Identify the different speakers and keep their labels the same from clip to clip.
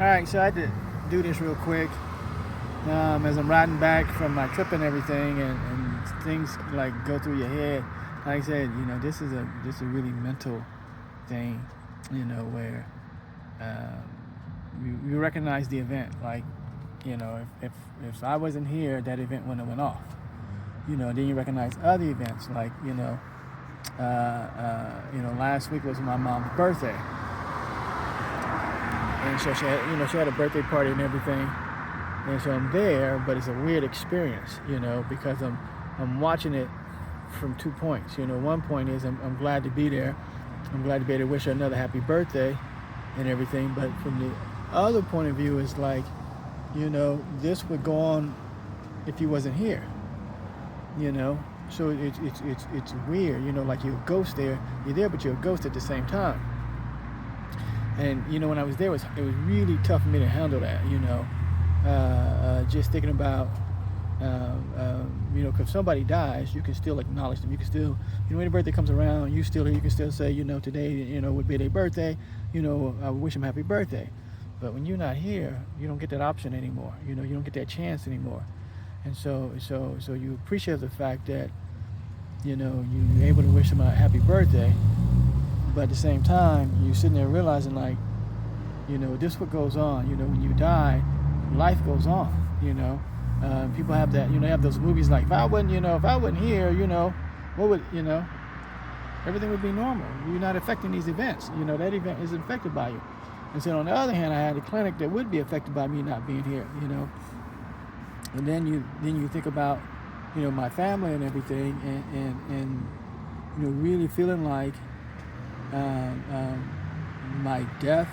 Speaker 1: All right, so I had to do this real quick as I'm riding back from my trip and everything, and things like go through your head. Like I said, this is a really mental thing, where you recognize the event. Like, if I wasn't here, that event wouldn't have went off. Then you recognize other events, like last week was my mom's birthday, and so she had a birthday party and everything, and so I'm there, but it's a weird experience, because I'm watching it from 2 points. One point is I'm glad to be there. I'm glad to be able to wish her another happy birthday and everything, but from the other point of view is like, this would go on if he wasn't here, so it's weird, like you're a ghost there, you're there, but you're a ghost at the same time. And when I was there, it was really tough for me to handle that, just thinking about, because somebody dies, you can still acknowledge them. You can still, when their birthday comes around, you can still say, today, would be their birthday, I wish them happy birthday. But when you're not here, you don't get that option anymore. You don't get that chance anymore. And so you appreciate the fact that, you're able to wish them a happy birthday. But at the same time, you're sitting there realizing, like, this is what goes on. When you die, life goes on. People have that. They have those movies like, if I wasn't here, what would, everything would be normal. You're not affecting these events. That event isn't affected by you. And so on the other hand, I had a clinic that would be affected by me not being here. And then you think about, my family and everything, and really feeling like my death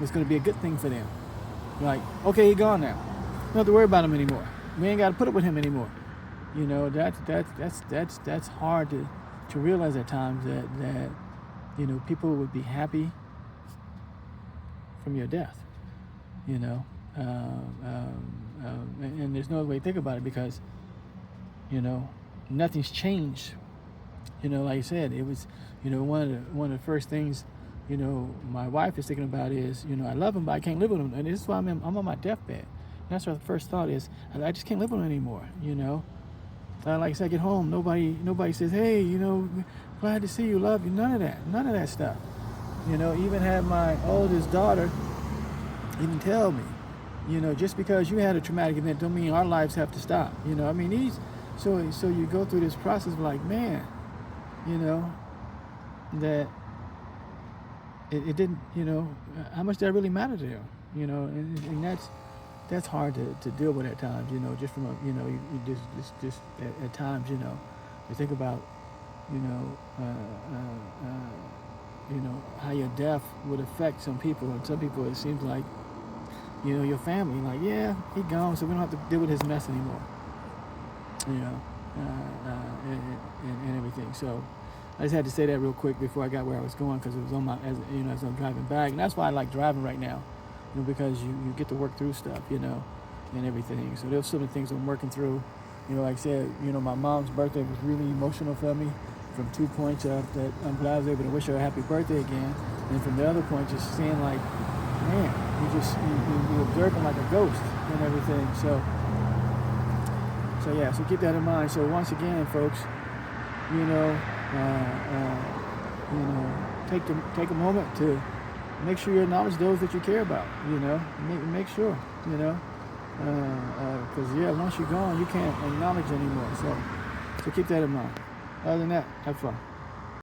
Speaker 1: was going to be a good thing for them. Like, okay, he's gone now. We don't have to worry about him anymore. We ain't got to put up with him anymore. That's hard to realize at times that people would be happy from your death. And there's no other way to think about it, because nothing's changed. Like I said, it was, one of the first things, my wife is thinking about is, I love him, but I can't live with him. And this is why I'm on my deathbed. And that's what the first thought is. I just can't live with him anymore, Like I said, I get home, nobody says, hey, glad to see you, love you. None of that stuff. Even had my oldest daughter even tell me, just because you had a traumatic event don't mean our lives have to stop. So you go through this process of like, man, that it didn't, how much did that really matter to him, and that's hard to deal with at times, just from a, you just at times, you think about, how your death would affect some people, and some people it seems like, your family, like, yeah, he gone, so we don't have to deal with his mess anymore, and everything. So I just had to say that real quick before I got where I was going, because it was on my, as I'm driving back, and that's why I like driving right now, because you get to work through stuff, and everything. So there's some of the things I'm working through. Like I said, my mom's birthday was really emotional for me, from 2 points of that I'm glad I was able to wish her a happy birthday again, and from the other point, just seeing like, man, you observing like a ghost and everything. So yeah, so keep that in mind. So once again, folks, take a moment to make sure you acknowledge those that you care about. Make sure. Because once you're gone, you can't acknowledge anymore. So keep that in mind. Other than that, have fun.